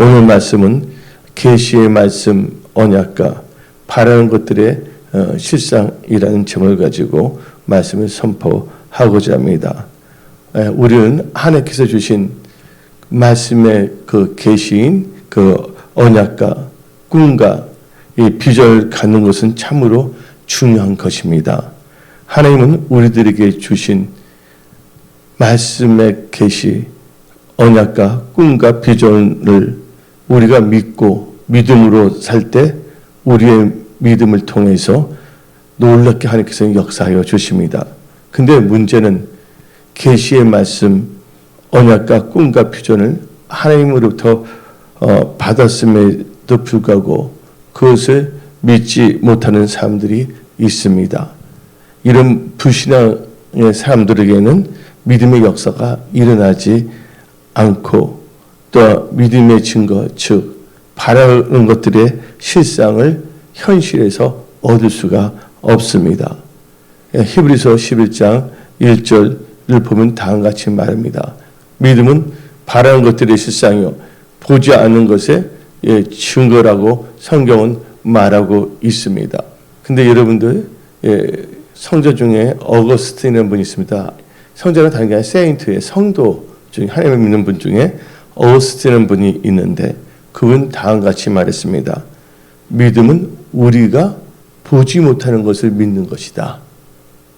오늘 말씀은 계시의 말씀 언약과 바라는 것들의 실상이라는 점을 가지고 말씀을 선포하고자 합니다. 우리는 하나님께서 주신 말씀의 그 계시인 그 언약과 꿈과 이 비전을 갖는 것은 참으로 중요한 것입니다. 하나님은 우리들에게 주신 말씀의 계시, 언약과 꿈과 비전을 우리가 믿고 믿음으로 살 때 우리의 믿음을 통해서 놀랍게 하나님께서 역사하여 주십니다. 근데 문제는 계시의 말씀, 언약과 꿈과 비전을 하나님으로부터 받았음에도 불구하고 그것을 믿지 못하는 사람들이 있습니다. 이런 불신앙의 사람들에게는 믿음의 역사가 일어나지 않고 또 믿음의 증거, 즉 바라는 것들의 실상을 현실에서 얻을 수가 없습니다. 히브리서 11장 1절을 보면 다음과 같이 말합니다. 믿음은 바라는 것들의 실상이요 보지 않는 것의 증거라고 성경은 말하고 있습니다. 근데 여러분들 성자 중에 어거스틴이라는 분이 있습니다. 성자가 다른 게 아니라 세인트의 성도 중에 하나님을 믿는 분 중에 어거스틴이라는 분이 있는데 그분 다음과 같이 말했습니다. 믿음은 우리가 보지 못하는 것을 믿는 것이다.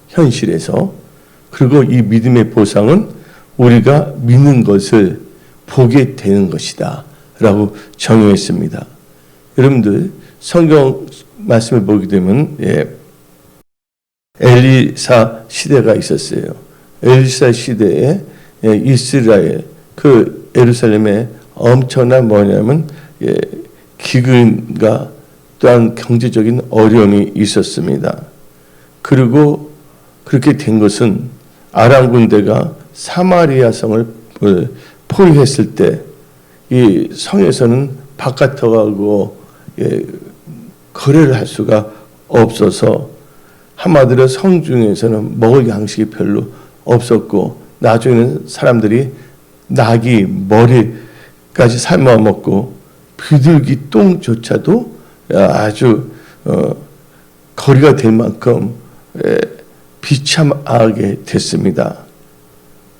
현실에서. 그리고 이 믿음의 보상은 우리가 믿는 것을 보게 되는 것이다. 라고 정의했습니다. 여러분들 성경 말씀을 보게 되면 엘리사 시대가 있었어요. 엘리사 시대에 이스라엘 그 예루살렘에 엄청난 뭐냐면 기근과 또한 경제적인 어려움이 있었습니다. 그리고 그렇게 된 것은 아람 군대가 사마리아 성을 포위했을 때 이 성에서는 바깥하고 거래를 할 수가 없어서 한마디로 성 중에서는 먹을 양식이 별로 없었고 나중에는 사람들이 나귀 머리까지 삶아 먹고 비둘기 똥조차도 아주 거리가 될 만큼 비참하게 됐습니다.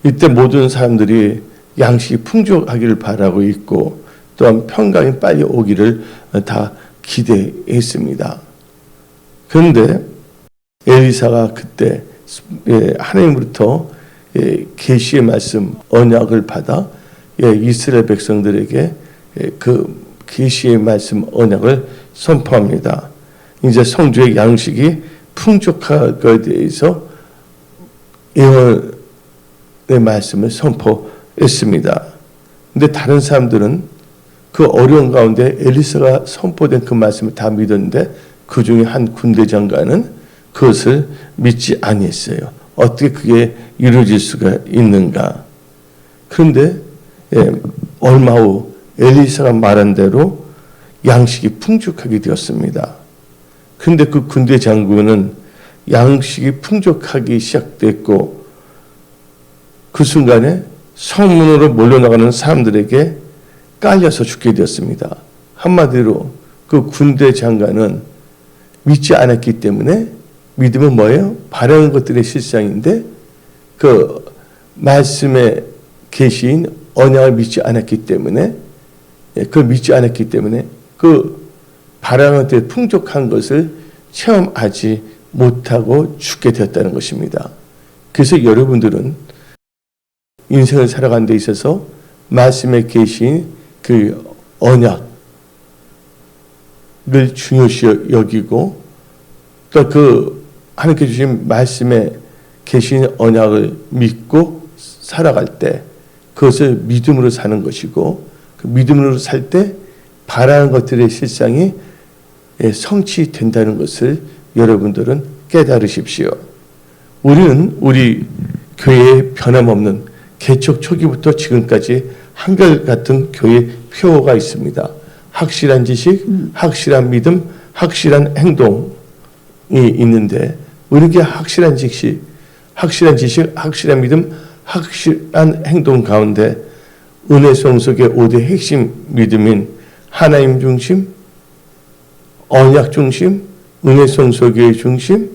이때 모든 사람들이 양식이 풍족하기를 바라고 있고 또한 평강이 빨리 오기를 다 기대했습니다. 그런데 엘리사가 그때 하나님으로부터 계시의 말씀 언약을 받아 이스라엘 백성들에게 그 계시의 말씀 언약을 선포합니다. 이제 성주의 양식이 풍족할 것에 대해서 예언의 말씀을 선포했습니다. 근데 다른 사람들은 그 어려운 가운데 엘리사가 선포된 그 말씀을 다 믿었는데 그 중에 한 군대 장관은 그것을 믿지 아니했어요. 어떻게 그게 이루어질 수가 있는가? 그런데 얼마 후 엘리사가 말한 대로 양식이 풍족하게 되었습니다. 그런데 그 군대 장군은 양식이 풍족하기 시작됐고 그 순간에 성문으로 몰려나가는 사람들에게 깔려서 죽게 되었습니다. 한마디로 그 군대 장관은 믿지 않았기 때문에 믿음은 뭐예요? 바라는 것들의 실상인데 그 말씀의 계시인 언약을 믿지 않았기 때문에 그걸 믿지 않았기 때문에 그 바라는 것들의 풍족한 것을 체험하지 못하고 죽게 되었다는 것입니다. 그래서 여러분들은 인생을 살아가는 데 있어서 말씀에 계신 그 언약을 중요시 여기고 또 그 하나님께 주신 말씀에 계신 언약을 믿고 살아갈 때 그것을 믿음으로 사는 것이고 그 믿음으로 살 때 바라는 것들의 실상이 성취된다는 것을 여러분들은 깨달으십시오. 우리는 우리 교회에 변함없는 개척 초기부터 지금까지 한결같은 교회 표어가 있습니다. 확실한 지식, 확실한 믿음, 확실한 행동이 있는데 우리에게 확실한 지식, 확실한 믿음, 확실한 행동 가운데 은혜성 속의 5대 핵심 믿음인 하나님 중심, 언약 중심, 은혜성 속의 중심,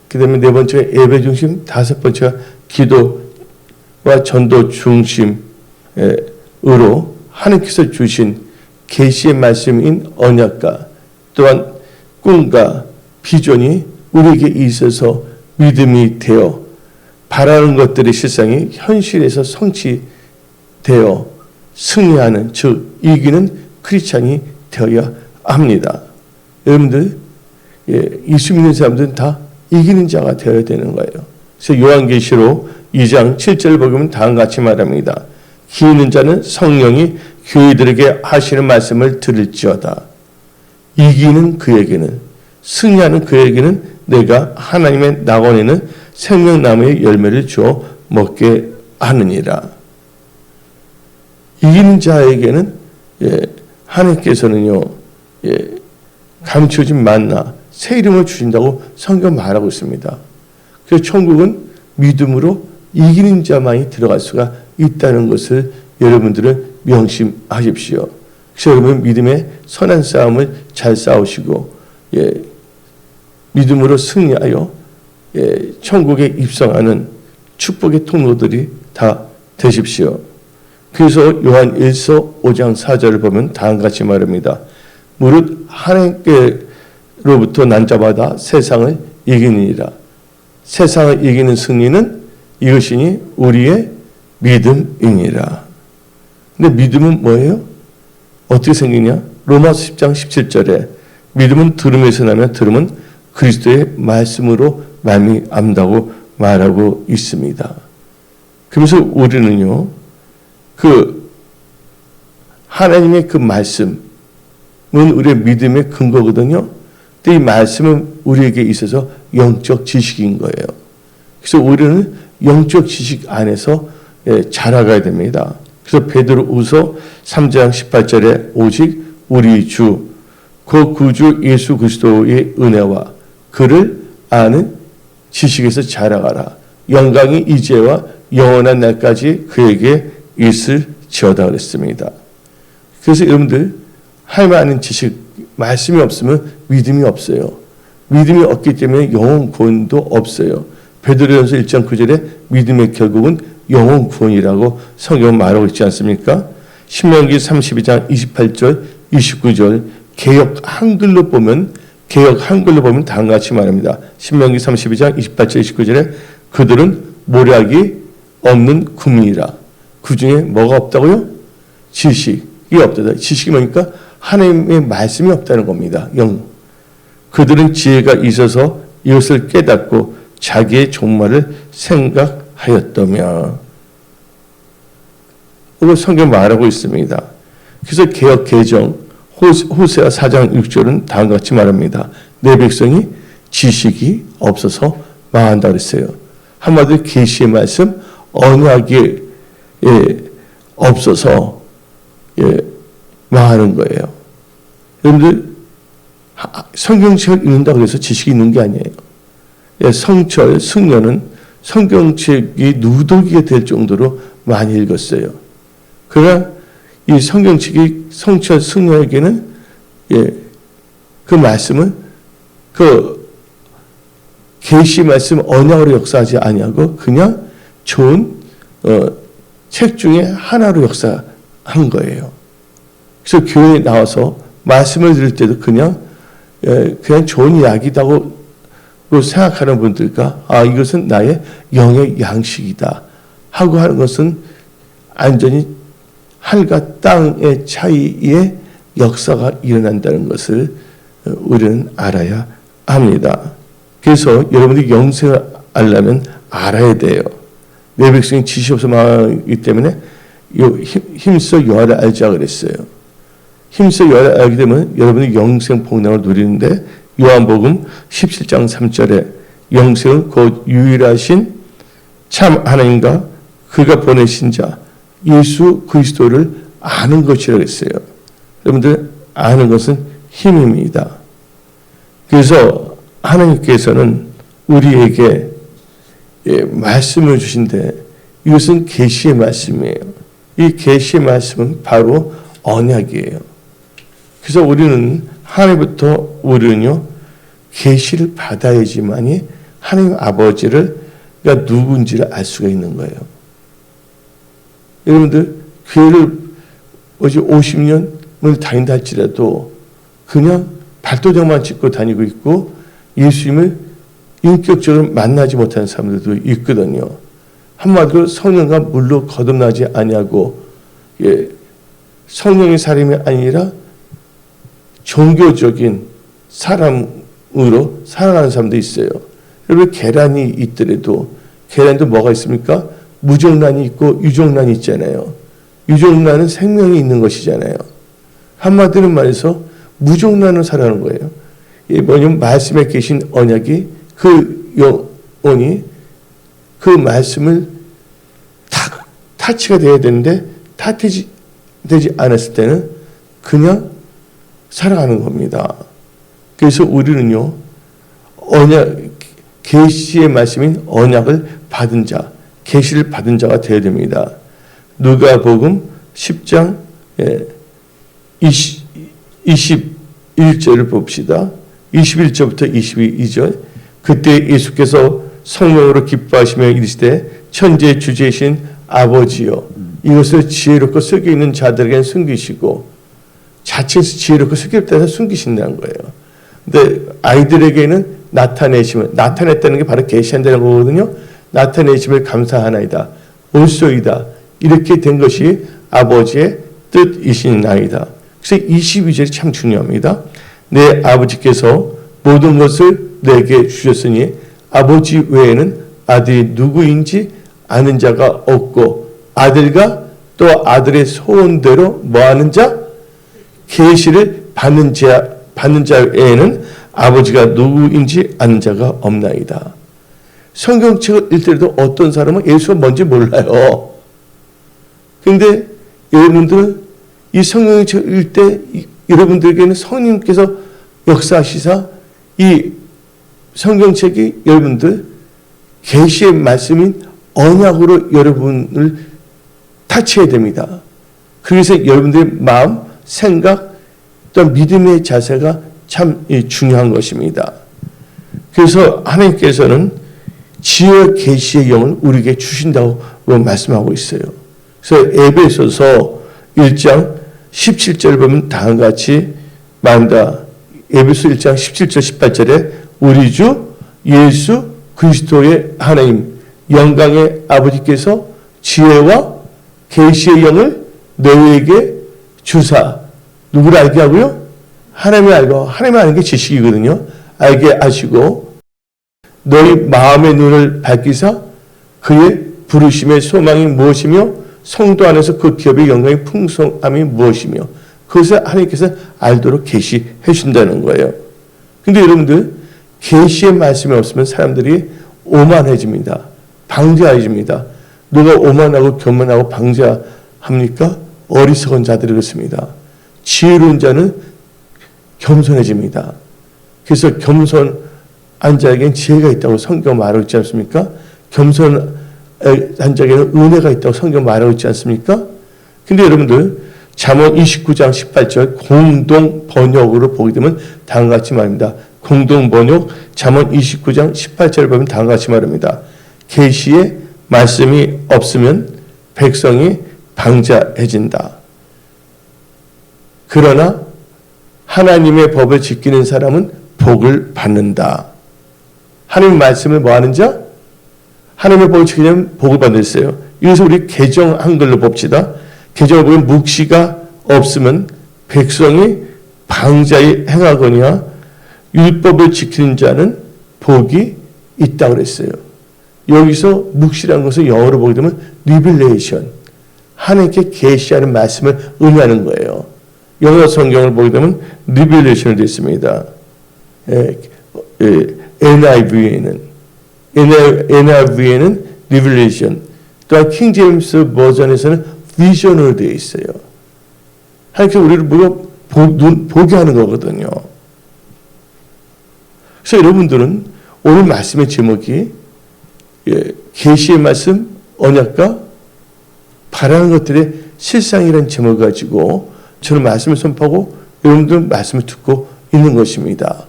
그 다음에 네 번째가 예배 중심, 다섯 번째가 기도와 전도 중심으로 하나님께서 주신 계시의 말씀인 언약과 또한 꿈과 비전이 우리에게 있어서 믿음이 되어 바라는 것들의 실상이 현실에서 성취되어 승리하는, 즉 이기는 크리스찬이 되어야 합니다. 여러분들, 예수 믿는 사람들은 다 이기는 자가 되어야 되는 거예요. 그래서 요한계시록 2장 7절을 보면 다음과 같이 말합니다. 기있는 자는 성령이 교회들에게 하시는 말씀을 들을지어다. 이기는 그에게는, 승리하는 그에게는 내가 하나님의 낙원에는 생명나무의 열매를 주어 먹게 하느니라. 이기는 자에게는 하나님께서는요, 감춰진 만나 새 이름을 주신다고 성경 말하고 있습니다. 그래서 천국은 믿음으로 이기는 자만이 들어갈 수가 있다는 것을 여러분들은 명심하십시오. 그래서 여러분 믿음의 선한 싸움을 잘 싸우시고 믿음으로 승리하여 천국에 입성하는 축복의 통로들이 다 되십시오. 그래서 요한 1서 5장 4절을 보면 다음과 같이 말합니다. 무릇 하나님께로부터 난 자마다 세상을 이기느니라. 세상을 이기는 승리는 이것이니 우리의 믿음이니라. 근데 믿음은 뭐예요? 어떻게 생기냐? 로마서 10장 17절에 믿음은 들음에서 나며 들음은 그리스도의 말씀으로 말미암다고 말하고 있습니다. 그래서 우리는요, 하나님의 그 말씀은 우리의 믿음의 근거거든요. 근데 이 말씀은 우리에게 있어서 영적 지식인 거예요. 그래서 우리는 영적 지식 안에서 자라가야 됩니다. 그래서 베드로후서 3장 18절에 오직 우리 주, 그 구주 예수 그리스도의 은혜와 그를 아는 지식에서 자라가라. 영광이 이제와 영원한 날까지 그에게 있을지어다 그랬습니다. 그래서 여러분들 하나님 아는 지식, 말씀이 없으면 믿음이 없어요. 믿음이 없기 때문에 영혼 구원도 없어요. 베드로전서 1장 9절에 믿음의 결국은 영혼 구원이라고 성경은 말하고 있지 않습니까? 신명기 32장 28절, 29절 개역 한글로 보면 다음과 같이 말합니다. 신명기 32장 28절, 29절에 그들은 모략이 없는 국민이라. 그 중에 뭐가 없다고요? 지식이 없다. 지식이 뭐니까 하나님의 말씀이 없다는 겁니다. 그들은 지혜가 있어서 이것을 깨닫고 자기의 종말을 생각하였다며. 이거 성경 말하고 있습니다. 그래서 개역 개정 호세아 4장 6절은 다음과 같이 말합니다. 내 백성이 지식이 없어서 망한다 그랬어요. 한마디로 계시의 말씀, 언약이 없어서 망하는 거예요. 여러분들 성경책을 읽는다고 해서 지식이 있는 게 아니에요. 성철, 승려는 성경책이 누더기가 될 정도로 많이 읽었어요. 그러나 이 성경책이 성철, 승려에게는 그 말씀은 그 계시 말씀 언약으로 역사하지 아니하고 그냥 좋은 책 중에 하나로 역사한 거예요. 그래서 교회에 나와서 말씀을 들을 때도 그냥 좋은 이야기다고 생각하는 분들과 이것은 나의 영의 양식이다 하고 하는 것은 완전히 하늘과 땅의 차이의 역사가 일어난다는 것을 우리는 알아야 합니다. 그래서 여러분들이 영생을 알려면 알아야 돼요. 내 백성이 지식이 없어 망하기 때문에 힘써 여호와를 알자 그랬어요. 힘써 여호와를 알게 되면 여러분이 영생 복락을 누리는데 요한복음 17장 3절에 영생은 곧 유일하신 참 하나님과 그가 보내신 자 예수 그리스도를 아는 것이라고 했어요. 여러분들 아는 것은 힘입니다. 그래서 하나님께서는 우리에게 말씀을 주신데 이것은 계시의 말씀이에요. 이 계시의 말씀은 바로 언약이에요. 그래서 우리는 하나님부터 우리는요 계시를 받아야지만이 하나님 아버지를 가 누군지를 알 수가 있는 거예요. 여러분들 교회를 어제 50년을 다닌다 할지라도 그냥 발도장만 찍고 다니고 있고 예수님을 인격적으로 만나지 못하는 사람들도 있거든요. 한마디로 성령과 물로 거듭나지 아니하고 성령의 사람이 아니라 종교적인 사람으로 살아가는 사람도 있어요. 여러분 계란이 있더라도 계란도 뭐가 있습니까? 무정란이 있고 유정란이 있잖아요. 유정란은 생명이 있는 것이잖아요. 한마디로 말해서 무정란으로 살아가는 거예요. 뭐냐면 말씀에 계신 언약이 그 영혼이 그 말씀을 타치가 돼야 되는데 타치되지 않았을 때는 그냥 살아가는 겁니다. 그래서 우리는요 언약 계시의 말씀인 언약을 받은 자, 계시를 받은 자가 되어야 됩니다. 누가복음 10장 21절을 봅시다. 21절부터 22절. 그때 예수께서 성령으로 기뻐하시며 이르시되 천지의 주제이신 아버지여 이것을 지혜롭고 속에 있는 자들에게는 숨기시고 자칭해서 지혜롭고 속에 없다고 숨기신다는 거예요. 근데 아이들에게는 나타냈다는 게 바로 계시한다는 거거든요. 나타내심을 감사하나이다. 올소이다. 이렇게 된 것이 아버지의 뜻이시나이다. 그래서 22절이 참 중요합니다. 내 아버지께서 모든 것을 내게 주셨으니 아버지 외에는 아들이 누구인지 아는 자가 없고 아들과 또 아들의 소원대로 뭐하는 자? 계시를 받는 자 외에는 아버지가 누구인지 아는 자가 없나이다. 성경책을 읽더라도 어떤 사람은 예수가 뭔지 몰라요. 그런데 여러분들은 이 성경책을 읽을 때 여러분들에게는 성령님께서 역사하시사 이 성경책이 여러분들 계시의 말씀인 언약으로 여러분을 타치해야 됩니다. 그래서 여러분들의 마음, 생각, 또 믿음의 자세가 참 중요한 것입니다. 그래서 하나님께서는 지혜와 계시의 영을 우리에게 주신다고 말씀하고 있어요. 그래서 에베소서 1장 17절 보면 다음과 같이 말한다. 에베소 1장 17절 18절에 우리 주 예수 그리스도의 하나님 영광의 아버지께서 지혜와 계시의 영을 너희에게 주사 누구를 알게 하고요? 하나님을 알고 하나님을 아는 게 지식이거든요. 알게 하시고 너희 마음의 눈을 밝히사 그의 부르심의 소망이 무엇이며 성도 안에서 그 기업의 영광의 풍성함이 무엇이며 그것을 하나님께서 알도록 계시해 준다는 거예요. 근데 여러분들 계시의 말씀이 없으면 사람들이 오만해집니다. 방자해집니다. 누가 오만하고 교만하고 방자합니까? 어리석은 자들이 그렇습니다. 지혜로운 자는 겸손해집니다. 그래서 겸손한 자에게는 지혜가 있다고 성경 말하고 있지 않습니까? 겸손한 자에게는 은혜가 있다고 성경 말하고 있지 않습니까? 근데 여러분들 잠언 29장 18절 공동 번역으로 보게 되면 다음과 같이 말합니다. 공동 번역 잠언 29장 18절을 보면 다음과 같이 말합니다. 계시의 말씀이 없으면 백성이 방자해진다. 그러나 하나님의 법을 지키는 사람은 복을 받는다. 하나님의 말씀을 뭐하는 자? 하나님의 법을 지키면 복을 받으세요. 여기서 우리 개정 한글로 봅시다. 개정을 보면 묵시가 없으면 백성이 방자히 행하거니와 율법을 지키는 자는 복이 있다고 그랬어요. 여기서 묵시라는 것을 영어로 보게 되면 리빌레이션, 하나님께 계시하는 말씀을 의미하는 거예요. 영어 성경을 보게 되면 리빌레이션으로 되어 있습니다. NIV에는 리빌레이션, 또한 킹 제임스 버전에서는 비전으로 되어 있어요. 하나님께서 우리를 보게 하는 거거든요. 그래서 여러분들은 오늘 말씀의 제목이 계시의 말씀, 언약과 바라는 것들의 실상이라는 제목을 가지고 저는 말씀을 선포하고 여러분들은 말씀을 듣고 있는 것입니다.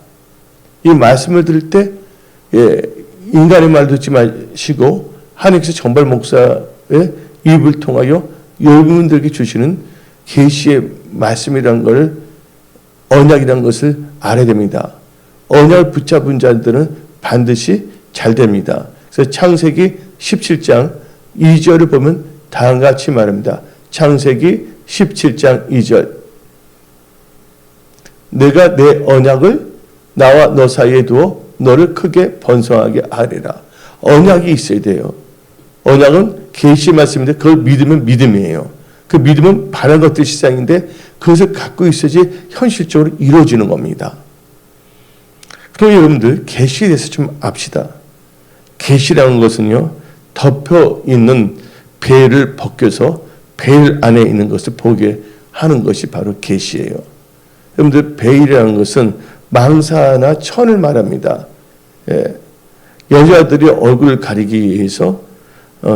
이 말씀을 들을 때 인간의 말 듣지 마시고 하나님께서 정발 목사의 입을 통하여 여러분들에게 주시는 계시의 말씀이라는 걸, 언약이라는 것을 알아야 됩니다. 언약을 붙잡은 자들은 반드시 잘 됩니다. 그래서 창세기 17장 2절을 보면 다음과 같이 말합니다. 창세기 17장 2절. 내가 내 언약을 나와 너 사이에 두어 너를 크게 번성하게 하리라. 언약이 있어야 돼요. 언약은 계시 말씀인데 그걸 믿으면 믿음이에요. 그 믿음은 바라는 것들 실상인데 그것을 갖고 있어야지 현실적으로 이루어지는 겁니다. 그럼 여러분들 계시에 대해서 좀 압시다. 계시라는 것은요, 덮여 있는 베일을 벗겨서 베일 안에 있는 것을 보게 하는 것이 바로 계시예요. 여러분들 베일이라는 것은 망사나 천을 말합니다. 여자들이 얼굴을 가리기 위해서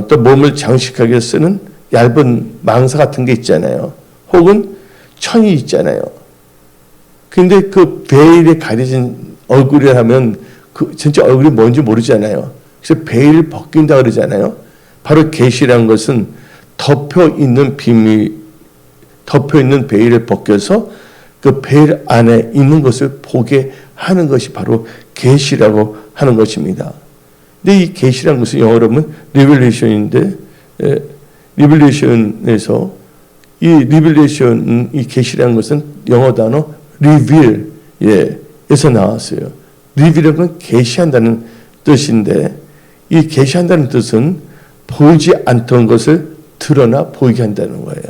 또 몸을 장식하게 쓰는 얇은 망사 같은 게 있잖아요. 혹은 천이 있잖아요. 근데 그 베일에 가려진 얼굴이라 하면 그 진짜 얼굴이 뭔지 모르잖아요. 그래서 베일을 벗긴다 그러잖아요. 바로 계시라는 것은 덮여 있는 베일을 벗겨서 그 베일 안에 있는 것을 보게 하는 것이 바로 계시라고 하는 것입니다. 근데 이 계시라는 것은 영어로 하면 리벨레이션인데, 리벨레이션에서 이 계시라는 것은 영어 단어 reveal 에서 나왔어요. reveal은 건 계시한다는 뜻인데, 이 계시한다는 뜻은 보이지 않던 것을 드러나 보이게 한다는 거예요.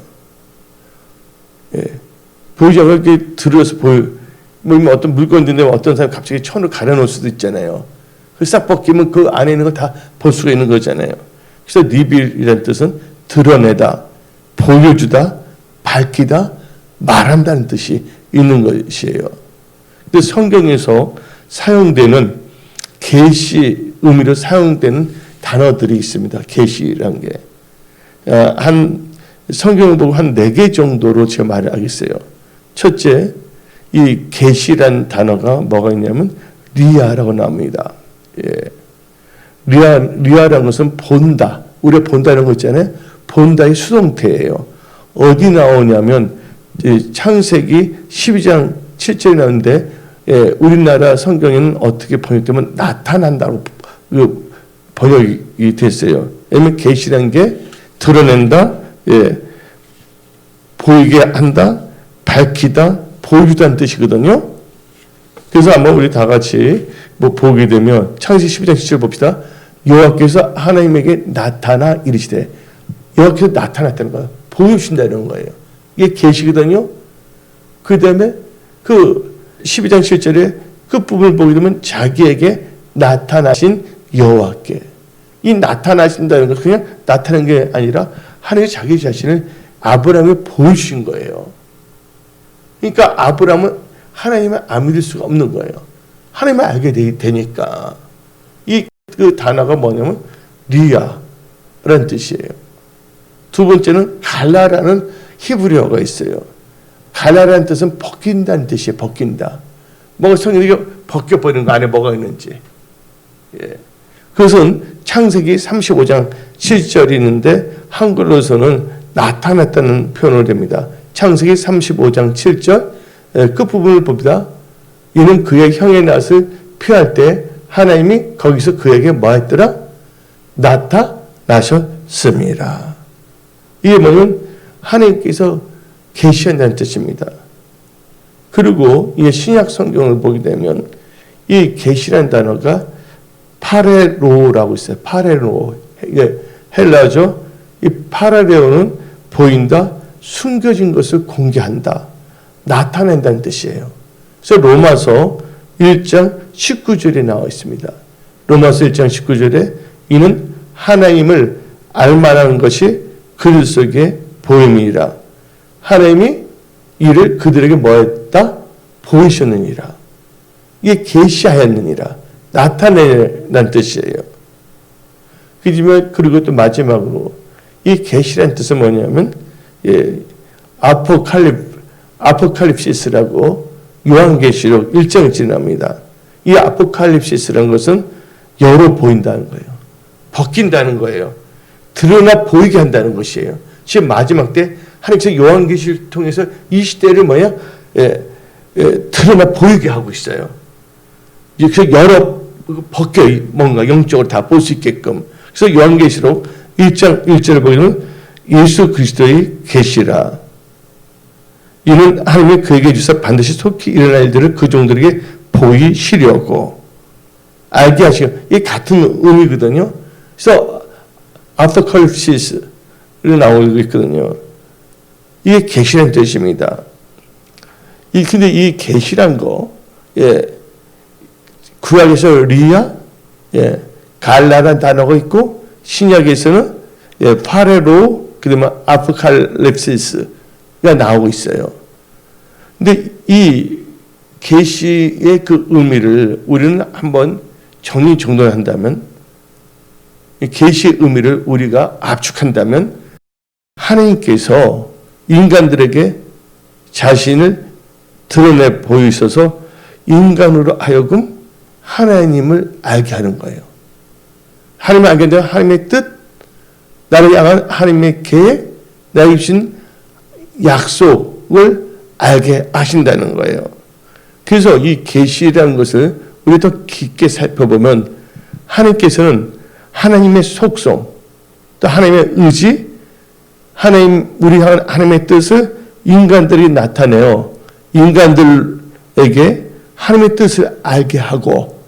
보이지 않는 게 들어서 뭐 어떤 물건인데 어떤 사람 갑자기 천을 가려놓을 수도 있잖아요. 싹 벗기면 그 안에 있는 거 다 볼 수가 있는 거잖아요. 그래서 리빌이라는 뜻은 드러내다, 보여주다, 밝히다, 말한다는 뜻이 있는 것이에요. 근데 성경에서 사용되는 계시 의미로 사용되는 단어들이 있습니다. 계시라는 게. 성경을 보고 한 4개 정도로 제가 말을 하겠어요. 첫째, 이 계시란 단어가 뭐가 있냐면 리아라고 나옵니다. 리아라는 것은 본다. 우리가 본다는 거 있잖아요. 본다의 수동태예요. 어디 나오냐면 창세기 12장 7절에 나오는데 우리나라 성경에는 어떻게 번역되면 나타난다고 번역이 됐어요. 왜냐하면 계시라는 게 드러낸다, 보이게 한다, 밝히다, 보여주다는 뜻이거든요. 그래서 한번 우리 다 같이 보게 되면 창세기 12장 7절 봅시다. 여호와께서 하나님에게 나타나 이르시되, 여호와께서 나타났다는 거예요. 보여주신다는 거예요. 이게 계시거든요. 그 다음에 그 12장 7절에 그 부분을 보게 되면 자기에게 나타나신 여호와께, 이 나타나신다는 건 그냥 나타나는 게 아니라 하나님이 자기 자신을 아브라함에 보여주신 거예요. 그러니까 아브라함은 하나님을 안 믿을 수가 없는 거예요. 하나님을 알게 되니까. 그 단어가 뭐냐면 리아라는 뜻이에요. 두 번째는 갈라라는 히브리어가 있어요. 갈라라는 뜻은 벗긴다는 뜻이에요. 벗긴다. 뭐가 성경이 벗겨버리는 거 안에 뭐가 있는지. 그것은 창세기 35장 7절이 있는데 한글로서는 나타났다는 표현을 됩니다. 창세기 35장 7절 끝부분을 봅니다. 이는 그의 형의 낯을 피할 때 하나님이 거기서 그에게 뭐 했더라? 나타나셨습니다. 이게 뭐냐면 하나님께서 계시한다는 뜻입니다. 그리고 이 신약 성경을 보게 되면 이 계시라는 단어가 파레로라고 있어요. 파레로. 이게 헬라죠. 이 파레로는 보인다, 숨겨진 것을 공개한다, 나타낸다는 뜻이에요. 그래서 로마서 1장 19절에 나와 있습니다. 로마서 1장 19절에 이는 하나님을 알만한 것이 그들 속에 보임이라. 하나님이 이를 그들에게 뭐했다? 보이셨느니라. 이게 계시하였느니라. 나타내는 뜻이에요. 그리고 또 마지막으로 이 계시라는 뜻은 뭐냐면 아포칼립시스라고 요한계시록 1장을 지납니다. 이 아포칼립시스라는 것은 열어 보인다는 거예요. 벗긴다는 거예요. 드러나 보이게 한다는 것이에요. 지금 마지막 때 하나님께서 요한계시를 통해서 이 시대를 드러나 보이게 하고 있어요. 그래서 열어 벗겨 뭔가 영적으로 다 볼 수 있게끔. 그래서 요한계시록 1장 1절을 보면 예수 그리스도의 계시라. 이는 하나님이 그에게 주사 반드시 속히 일어날 일들을 그 종들에게 보이시려고 알게 하시고, 이 같은 의미거든요. 그래서 아포칼립시스로 나오고 있거든요. 이게 계시라는 뜻입니다. 근데 이 계시란 거, 구약에서 리아, 갈라라는 단어가 있고, 신약에서는 파레로, 그다음에 아포칼립시스가 나오고 있어요. 근데 이 계시의 그 의미를 우리는 한번 정리정돈한다면, 계시의 의미를 우리가 압축한다면, 하나님께서 인간들에게 자신을 드러내 보이셔서 인간으로 하여금 하나님을 알게 하는 거예요. 하나님을 알게 되면 하나님의 뜻, 나를 향한 하나님의 계획, 나에게 주신 약속을 알게 하신다는 거예요. 그래서 이 계시라는 것을 우리 더 깊게 살펴보면 하나님께서는 하나님의 속성, 또 하나님의 의지, 우리 향한 하나님의 뜻을 인간들이 나타내어 인간들에게 하나님의 뜻을 알게 하고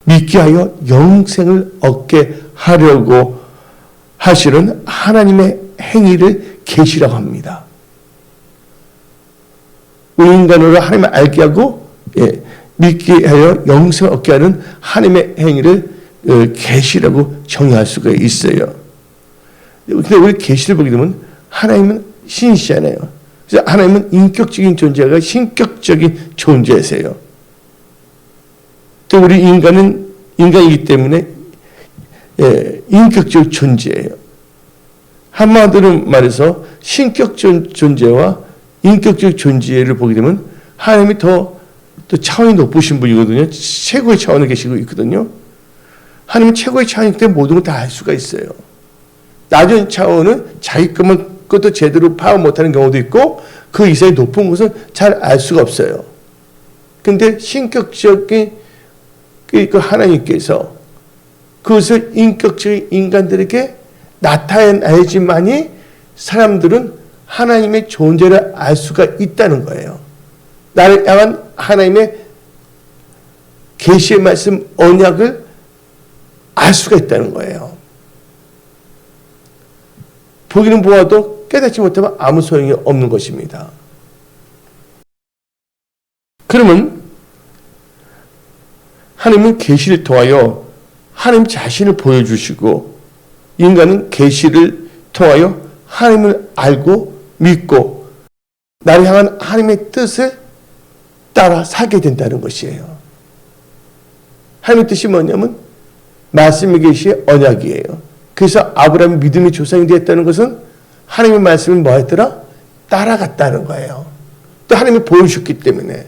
믿게 하여 영생을 얻게 하려고 하시는 하나님의 행위를 계시라고 합니다. 우리 인간으로 하나님을 알게 하고 믿게 하여 영생을 얻게 하는 하나님의 행위를 계시라고 정의할 수가 있어요. 근데 우리 계시를 보게 되면 하나님은 신이시잖아요. 그래서 하나님은 인격적인 존재가 신격적인 존재세요. 또 우리 인간은 인간이기 때문에 인격적 존재예요. 한마디로 말해서 신격적 존재와 인격적 존재를 보게 되면 하나님이 또 차원이 높으신 분이거든요. 최고의 차원에 계시고 있거든요. 하나님은 최고의 차원이기 때문에 모든 걸 다 알 수가 있어요. 낮은 차원은 자기 것도 제대로 파악 못하는 경우도 있고 그 이상의 높은 것은 잘 알 수가 없어요. 그런데 신격적인 그 하나님께서 그것을 인격적인 인간들에게 나타내야지만이 사람들은 하나님의 존재를 알 수가 있다는 거예요. 나를 향한 하나님의 계시의 말씀, 언약을 알 수가 있다는 거예요. 보기는 보아도 깨닫지 못하면 아무 소용이 없는 것입니다. 그러면 하나님은 계시를 통하여 하나님 자신을 보여주시고 인간은 계시를 통하여 하나님을 알고 믿고 나를 향한 하나님의 뜻을 따라 살게 된다는 것이에요. 하나님의 뜻이 뭐냐면 말씀의 계시의 언약이에요. 그래서 아브라함이 믿음의 조상이 되었다는 것은 하나님의 말씀을 뭐 했더라? 따라갔다는 거예요. 또 하나님이 보여주셨기 때문에.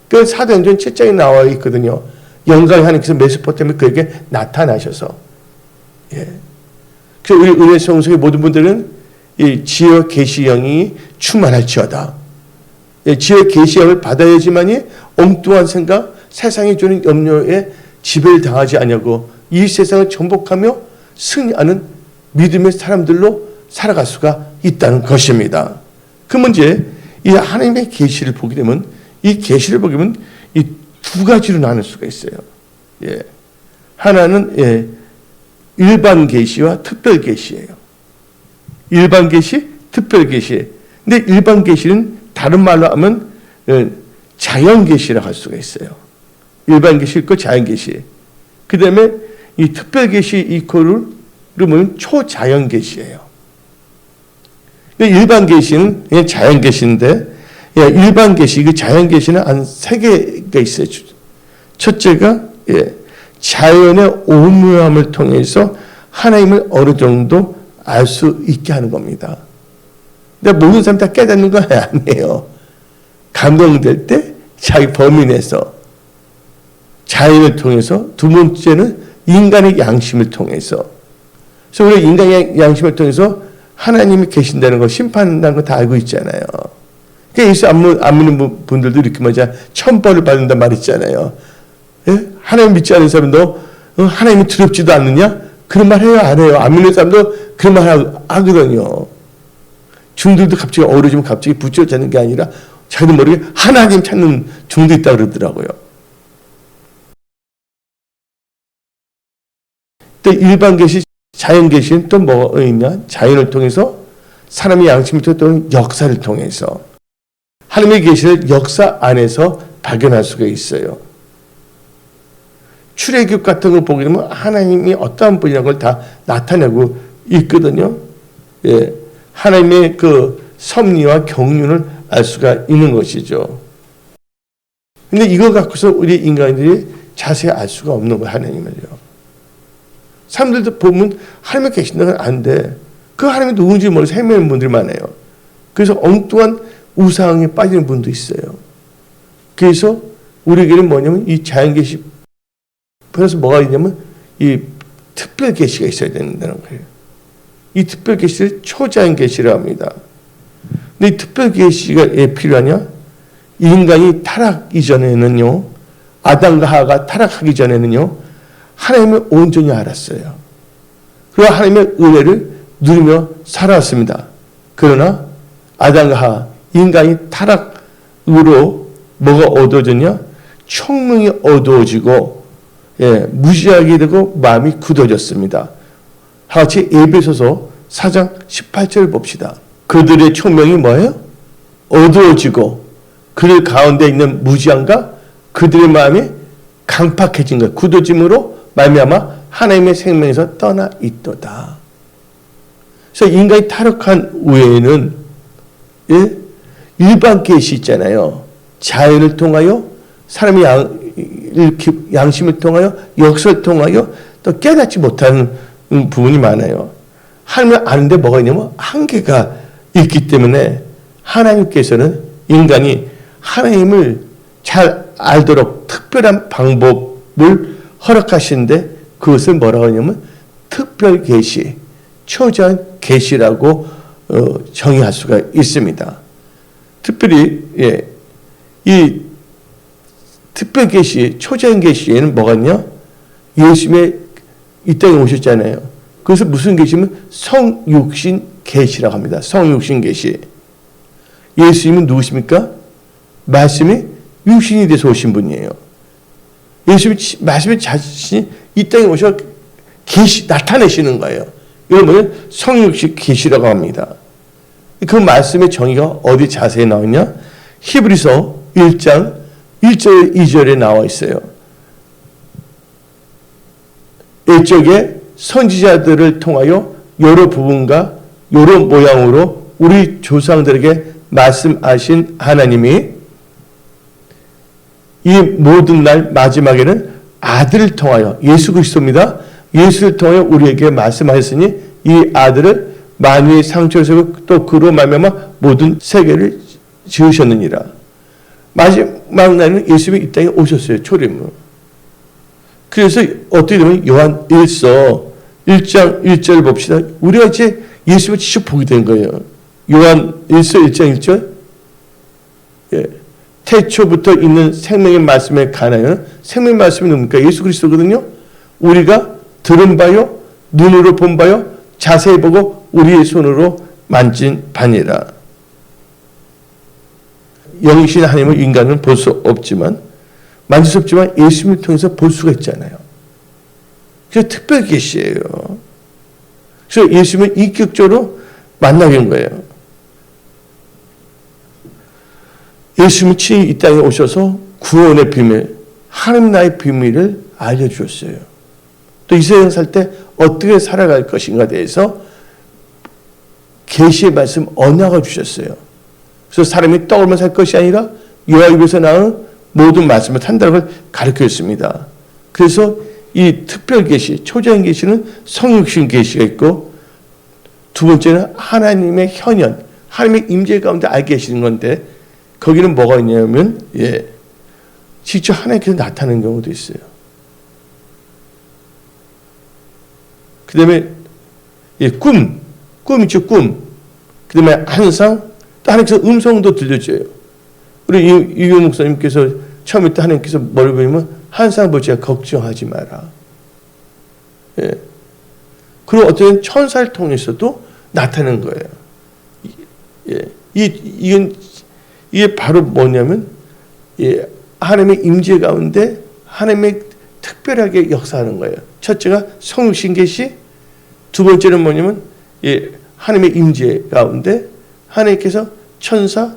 그 사도행전 7장에 나와 있거든요. 영광의 하나님께서 메소포타미아 그에게 나타나셔서. 그래서 우리 은혜 성속의 모든 분들은 이 지혜와 계시 영이 충만할지어다. 지혜와 계시 영을 받아야지만이 엉뚱한 생각, 세상이 주는 염려에 지배를 당하지 않냐고 이 세상을 정복하며 승리하는 믿음의 사람들로 살아갈 수가 있다는 것입니다. 그 문제, 이 하나님의 계시를 보게 되면 이 계시를 보게 되면 이 두 가지로 나눌 수가 있어요. 하나는 일반 계시와 특별 계시예요. 일반 계시, 특별 계시. 근데 일반 계시는 다른 말로 하면 자연 계시라고 할 수가 있어요. 일반 계시 있고 자연 계시. 그다음에 이 특별 계시 이코를 보면 초자연 계시예요. 일반 계시는 그냥 자연 계시인데 일반 계시, 그 자연 계시는 한 3개가 있어요. 첫째가 자연의 오묘함을 통해서 하나님을 어느 정도 알 수 있게 하는 겁니다. 근데 모든 사람 다 깨닫는 건 아니에요. 감동될 때 자기 범위 내에서 자연을 통해서, 두 번째는 인간의 양심을 통해서. 그래서 우리가 인간의 양심을 통해서 하나님이 계신다는 거, 심판한다는 거 다 알고 있잖아요. 그러니까 예수 안 믿는 분들도 이렇게 말이야, 천벌을 받는단 말 있잖아요. 예? 하나님 믿지 않는 사람도 하나님이 두렵지도 않느냐? 그런 말 해요, 안 해요? 안 믿는 사람도 그런 말 하거든요. 중들도 갑자기 어우러지면 갑자기 부처를 찾는 게 아니라 자기도 모르게 하나님 찾는 중도 있다 그러더라고요. 또 일반 계시, 자연 계시는 또 뭐가 있냐? 자연을 통해서, 사람의 양심을 통해서, 또는 역사를 통해서 하나님의 계시를 역사 안에서 발견할 수가 있어요. 출애굽 같은 걸 보게 되면 하나님이 어떠한 분이라는 걸 다 나타내고 있거든요. 예, 하나님의 그 섭리와 경륜을 알 수가 있는 것이죠. 근데 이거 갖고서 우리 인간들이 자세히 알 수가 없는 거예요, 하나님을요. 사람들도 보면 하나님이 계신다는 건 안 돼. 그 하나님이 누군지 모르면서 헤매는 분들이 많아요. 그래서 엉뚱한 우상에 빠지는 분도 있어요. 그래서 우리에게는 뭐냐면 이 자연 계시, 그래서 뭐가 있냐면 이 특별 계시가 있어야 된다는 거예요. 이 특별 계시를 초자연 계시라고 합니다. 근데 이 특별 계시가 왜 필요하냐? 인간이 타락 이전에는요, 아담과 하와가 타락하기 전에는요, 하나님을 온전히 알았어요. 그리고 하나님의 은혜를 누리며 살아왔습니다. 그러나 아담과 하와, 인간이 타락으로 뭐가 어두워졌냐? 총명이 어두워지고, 예, 무지하게 되고 마음이 굳어졌습니다. 같이 에베소서 4장 18절을 봅시다. 그들의 총명이 뭐예요? 어두워지고 그들 가운데 있는 무지함과 그들의 마음이 강팍해진 것, 굳어짐으로 말미암아 하나님의 생명에서 떠나 있도다. 그래서 인간이 타락한 후에는, 예? 일반 계시 있잖아요. 자연을 통하여, 사람의 양심을 통하여, 역사를 통하여 또 깨닫지 못하는 부분이 많아요. 하나님을 아는데 뭐가 있냐면 한계가 있기 때문에 하나님께서는 인간이 하나님을 잘 알도록 특별한 방법을 허락하시는데 그것을 뭐라고 하냐면 특별 계시, 초자연 계시라고 정의할 수가 있습니다. 특별히, 예, 이 특별 계시, 초자연 계시에는 뭐가 있냐? 예수님의 이 땅에 오셨잖아요. 그래서 무슨 계시면 성육신 계시라고 합니다. 성육신 계시. 예수님은 누구십니까? 말씀이 육신이 돼서 오신 분이에요. 예수님이 말씀이 자신이 이 땅에 오셔 계시 나타내시는 거예요. 이걸 뭐냐? 성육신 계시라고 합니다. 그 말씀의 정의가 어디 자세히 나오냐? 히브리서 1장 1절 2절에 나와 있어요. 일적에 선지자들을 통하여 여러 부분과 여러 모양으로 우리 조상들에게 말씀하신 하나님이 이 모든 날 마지막에는 아들을 통하여, 예수 그리스도입니다. 예수를 통하여 우리에게 말씀하셨으니 이 아들을 만유의 상처에서 또 그로 말미암아 모든 세계를 지으셨느니라. 마지막 날에는 예수님이 이 땅에 오셨어요. 초림으로. 그래서 어떻게 되면 요한 1서 1장 1절 봅시다. 우리가 이제 예수님을 직접 보게 된 거예요. 요한 1서 1장 1절. 예. 태초부터 있는 생명의 말씀에 관하여, 생명의 말씀이 뭡니까? 예수 그리스도거든요. 우리가 들은 바요, 눈으로 본 바요, 자세히 보고 우리의 손으로 만진 바니라. 영이신 하나님을 인간은 볼 수 없지만, 만질 수 없지만 예수님을 통해서 볼 수가 있잖아요. 그래서 특별 계시예요. 그래서 예수님을 인격적으로 만나게 된 거예요. 예수님이 친히 이 땅에 오셔서 구원의 비밀, 하나님 나라의 비밀을 알려주셨어요. 또 이 세상 살 때 어떻게 살아갈 것인가에 대해서 계시의 말씀 언약을 주셨어요. 그래서 사람이 떡으로만 살 것이 아니라 여호와 입에서 나온 모든 말씀을 산다는 걸 가르쳐줬습니다. 그래서 이 특별 계시, 초자연 계시는 성육신 계시가 있고 두 번째는 하나님의 현현, 하나님의 임재 가운데 알게 계시는 건데 거기는 뭐가 있냐면 직접 하나님께서 나타나는 경우도 있어요. 그 다음에 꿈 있죠, 꿈. 그 다음에 환상, 또 하나님께서 음성도 들려줘요. 우리 이규 목사님께서 처음에 또 하나님께서 뭐를 보이면 환상 보지 걱정하지 마라. 그리고 어떤 천사를 통해서도 나타나는 거예요. 이게 바로 뭐냐면 하나님의 임재 가운데 하나님의 특별하게 역사하는 거예요. 첫째가 성육신 계시, 두 번째는 뭐냐면 하나님의 임재 가운데 하나님께서 천사,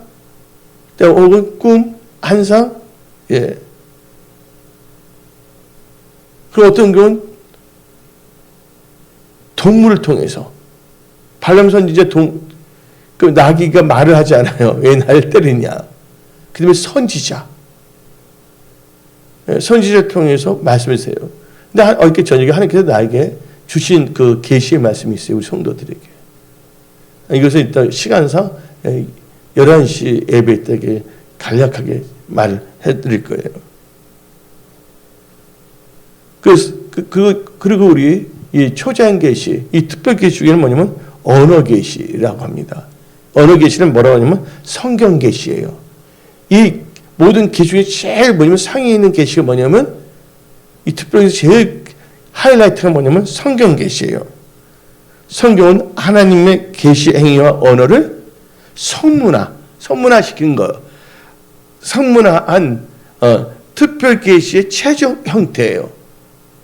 혹은 꿈, 환상, 그리고 어떤 경우는 동물을 통해서 발람 선지자 그 나귀가 말을 하지 않아요. 왜 날 때리냐. 그 다음에 선지자를 통해서 말씀하세요. 근데 어저께 저녁에 하나님께서 나에게 주신 그 계시의 말씀이 있어요. 우리 성도들에게. 이것을 이따 시간상 11시 예배 때 간략하게 말을 해드릴 거예요. 그리고 우리 이 초자연 계시, 이 특별 계시 중에는 뭐냐면 언어 계시라고 합니다. 언어 계시는 뭐라고 하냐면 성경 계시예요. 이 모든 계시 중에 제일 뭐냐면 상위에 있는 계시가 뭐냐면 이 특별 계시 제일 하이라이트가 뭐냐면 성경 계시예요. 성경은 하나님의 계시 행위와 언어를 성문화시킨 거, 성문화한 특별 계시의 최종 형태예요.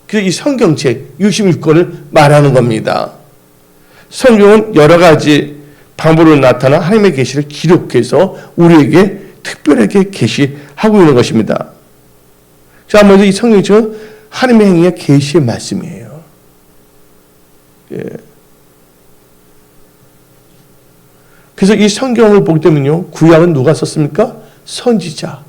그래서 이 성경책 66권을 말하는 겁니다. 성경은 여러 가지 방법으로 나타난 하나님의 계시를 기록해서 우리에게 특별하게 계시하고 있는 것입니다. 자, 먼저 이 성경책은 하나님의 행위의 계시의 말씀이에요. 그래서 이 성경을 보게 되면요, 구약은 누가 썼습니까? 선지자.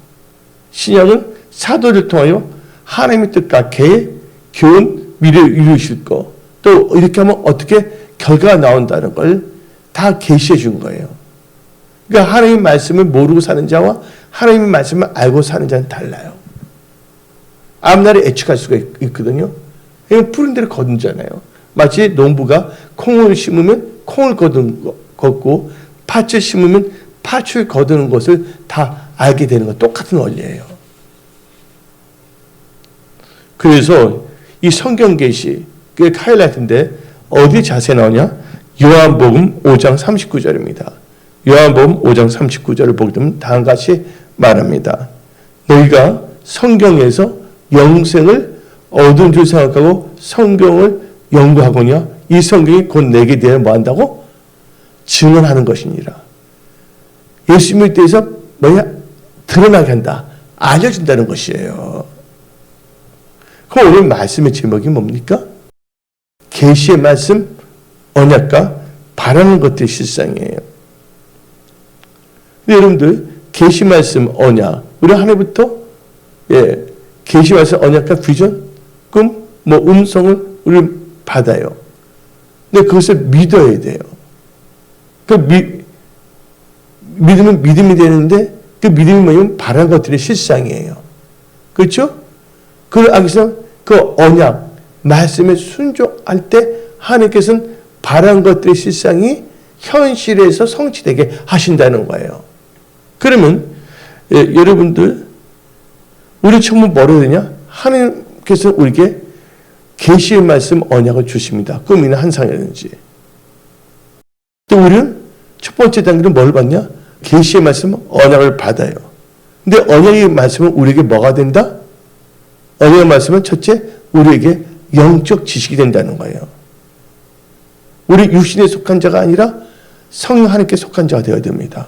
신약은 사도를 통하여 하나님의 뜻과 계획, 교훈, 미래를 이루실 거, 또 이렇게 하면 어떻게 결과가 나온다는 걸 다 계시해 준 거예요. 그러니까 하나님의 말씀을 모르고 사는 자와 하나님의 말씀을 알고 사는 자는 달라요. 앞날에 예측할 수가 있거든요. 그냥 푸른 데를 거둔잖아요. 마치 농부가 콩을 심으면 콩을 걷고 팥을 심으면 팥을 거두는 것을 다 알게 되는 것, 똑같은 원리예요. 그래서 이 성경 계시, 그게 하이라이트인데 어디 자세히 나오냐? 요한복음 5장 39절입니다. 요한복음 5장 39절을 보게 되면 다음과 같이 말합니다. 너희가 성경에서 영생을 얻은 줄 생각하고 성경을 연구하거냐? 이 성경이 곧 내게 대해 뭐 한다고? 증언하는 것이니라. 예수님에 대해서 뭐야? 드러나게 한다. 알려준다는 것이에요. 그럼 오늘 말씀의 제목이 뭡니까? 계시의 말씀, 언약과 바라는 것들이 실상이에요. 근데 여러분들 계시 말씀, 언약, 우리 하나부터 계시 말씀, 언약과 비전, 꿈, 음성을 우리 받아요. 근데 그것을 믿어야 돼요. 믿으면 믿음이 되는데 그 믿음이 뭐냐면 바라는 것들이 실상이에요. 그렇죠? 그걸 알기 위해서 그 언약, 말씀에 순종할 때 하나님께서는 바라는 것들의 실상이 현실에서 성취되게 하신다는 거예요. 그러면 여러분들 우리 처음 뭐라 되냐? 하나님께서 우리에게 계시의 말씀, 언약을 주십니다. 꿈이나 환상이라든지. 또 우리는 첫 번째 단계는 뭘 받냐? 계시의 말씀, 언약을 받아요. 근데 언약의 말씀은 우리에게 뭐가 된다? 언약의 말씀은 첫째, 우리에게 영적 지식이 된다는 거예요. 우리 육신에 속한 자가 아니라 성령 하나님께 속한 자가 되어야 됩니다.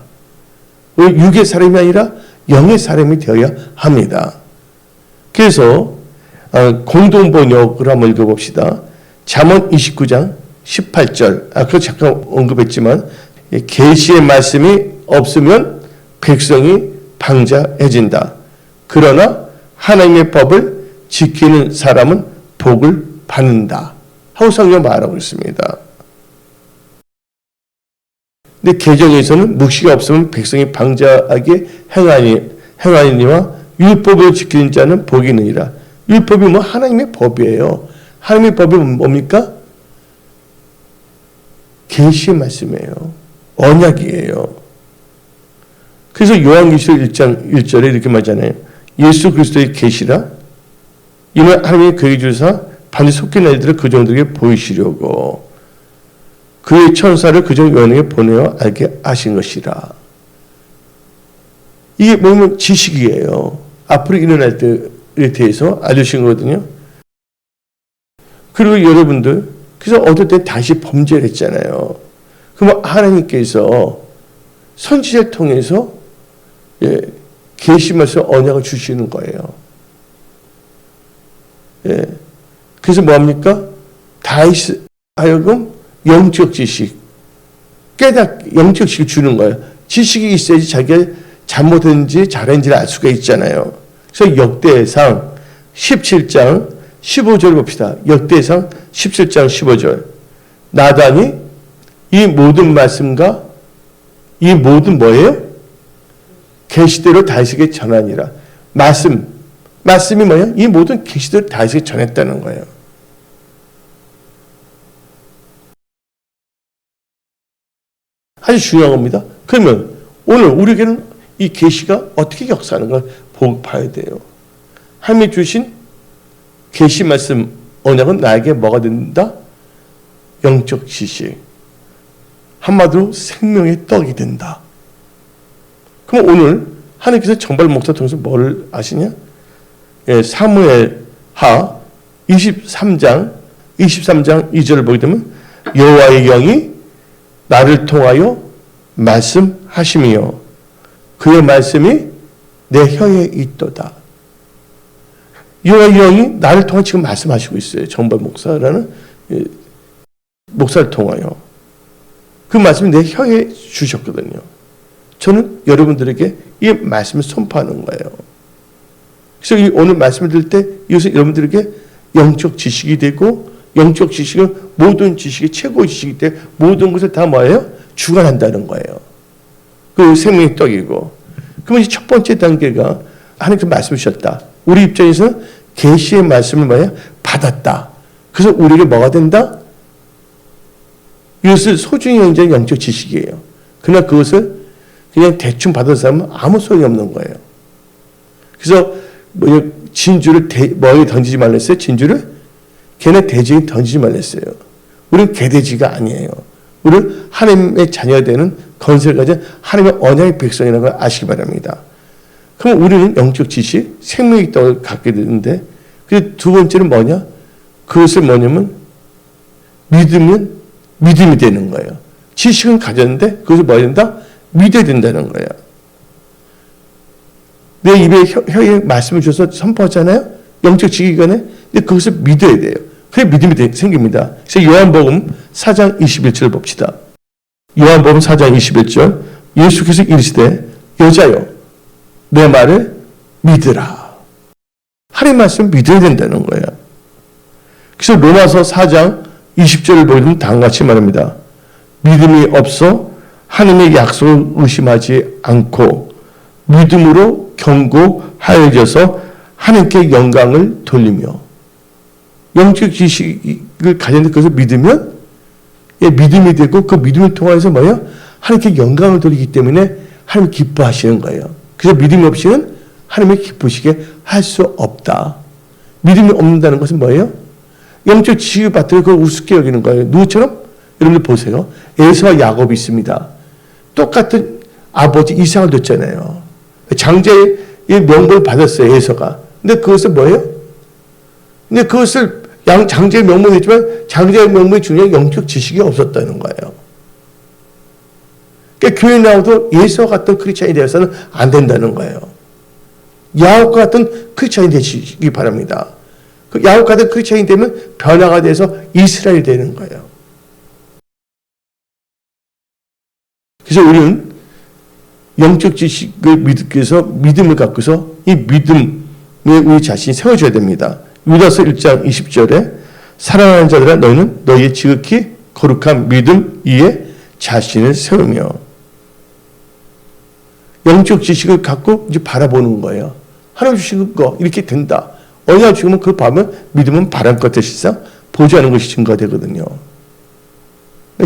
우리 육의 사람이 아니라 영의 사람이 되어야 합니다. 그래서 공동번역을 한번 읽어봅시다. 잠언 29장 18절. 그거 잠깐 언급했지만 계시의 말씀이 없으면 백성이 방자해진다. 그러나 하나님의 법을 지키는 사람은 복을 받는다. 하고 성경 말하고 있습니다. 근데 계정에서는 묵시가 없으면 백성이 방자하게 행하니와 율법을 지키는 자는 복이 있느니라. 율법이 뭐 하나님의 법이에요. 하나님의 법이 뭡니까? 계시의 말씀이에요. 언약이에요. 그래서 요한계시록 1장 1절에 이렇게 말하잖아요. 예수 그리스도의 계시라 이는 하나님이 그에게 주사 반드시 속히 날 일들을 그 종들에게 보이시려고 그의 천사를 그 종 요한에게 보내어 알게 하신 것이라. 이게 뭐냐면 지식이에요. 앞으로 일어날 때에 대해서 알려주신 거거든요. 그리고 여러분들 그래서 어떨 때 다시 범죄를 했잖아요. 그럼 하나님께서 선지자를 통해서 계시 말씀 언약을 주시는 거예요. 그래서 뭐합니까? 다윗 하여금 영적 지식, 영적 지식을 주는 거예요. 지식이 있어야지 자기가 잘못했는지 잘했는지를 알 수가 있잖아요. 그래서 역대상 17장 15절 봅시다. 역대상 17장 15절. 나단이 이 모든 말씀과 이 모든 뭐예요? 계시대로 다윗에게 전하니라. 말씀이 뭐예요? 이 모든 계시대로 다윗에게 전했다는 거예요. 아주 중요한 겁니다. 그러면 오늘 우리에게는 이 계시가 어떻게 역사하는 걸 봐야 돼요. 하나님이 주신 계시 말씀 언약은 나에게 뭐가 된다? 영적 지식. 한마디로 생명의 떡이 된다. 그럼 오늘 하나님께서 정발 목사 통해서 뭘 아시냐? 사무엘하 23장 2절을 보게 되면 여호와의 영이 나를 통하여 말씀하심이요 그의 말씀이 내 혀에 있도다. 여호와의 영이 나를 통해 지금 말씀하시고 있어요. 정발 목사라는 목사를 통하여 그 말씀을 내 혀에 주셨거든요. 저는 여러분들에게 이 말씀을 선포하는 거예요. 그래서 오늘 말씀을 들을 때 이것은 여러분들에게 영적 지식이 되고 영적 지식은 모든 지식의 최고의 지식이 때 모든 것을 다 뭐예요? 주관한다는 거예요. 그 생명의 떡이고. 그러면 첫 번째 단계가 하나님께서 말씀을 주셨다. 우리 입장에서는 계시의 말씀을 뭐예요? 받았다. 그래서 우리에게 뭐가 된다? 이것을 소중히 여기는 영적 지식이에요. 그러나 그것을 그냥 대충 받은 사람은 아무 소용이 없는 거예요. 그래서 진주를 뭐에 던지지 말랬어요? 진주를 걔네 돼지에 던지지 말랬어요. 우리는 개돼지가 아니에요. 우리는 하나님의 자녀가 되는 건설을 가진 하나님의 언약의 백성이라는 걸 아시기 바랍니다. 그럼 우리는 영적 지식, 생명의 떡을 갖게 되는데 그 두 번째는 뭐냐? 그것을 뭐냐면 믿음이 되는 거예요. 지식은 가졌는데 그것을 뭐 해야 된다? 믿어야 된다는 거예요. 내 입에 혀에 말씀을 줘서 선포하잖아요. 영적 지기간에. 근데 그것을 믿어야 돼요. 그게 믿음이 생깁니다. 그래서 요한복음 4장 21절 봅시다. 요한복음 4장 21절 예수께서 이르시되 여자여 내 말을 믿으라. 하나님 말씀 믿어야 된다는 거예요. 그래서 로마서 4장 20절을 보면 다음과 같이 말합니다. 믿음이 없어 하나님의 약속을 의심하지 않고 믿음으로 경고하여져서 하나님께 영광을 돌리며 영적 지식을 가졌는데 그것을 믿으면 믿음이 되고 그 믿음을 통해서 뭐예요? 하나님께 영광을 돌리기 때문에 하나님 기뻐하시는 거예요. 그래서 믿음이 없이는 하나님을 기쁘시게 할 수 없다. 믿음이 없는다는 것은 뭐예요? 영적 지식을 받들고 그걸 우습게 여기는 거예요. 누구처럼? 여러분들 보세요. 에서와 야곱이 있습니다. 똑같은 아버지 이삭을 뒀잖아요. 장자의 명분을 받았어요. 에서가. 근데 그것은 뭐예요? 근데 그것을 장자의 명분을 했지만 장자의 명분이 중요한 영적 지식이 없었다는 거예요. 그러니까 교회 나와도 예수와 같은 크리스찬이 되어서는 안 된다는 거예요. 야곱과 같은 크리스찬이 되시기 바랍니다. 그 야곱 같은 크리스찬이 되면 변화가 돼서 이스라엘이 되는 거예요. 그래서 우리는 영적 지식을 믿기 위해서 믿음을 갖고서 이 믿음에 우리 자신이 세워줘야 됩니다. 유다서 1장 20절에 사랑하는 자들아 너희는 너희의 지극히 거룩한 믿음 위에 자신을 세우며 영적 지식을 갖고 이제 바라보는 거예요. 하나님 주신 거 이렇게 된다. 언약 주시면 그걸 보면 믿음은 바랄 것들 실상 보지 않은 것이 증거되거든요.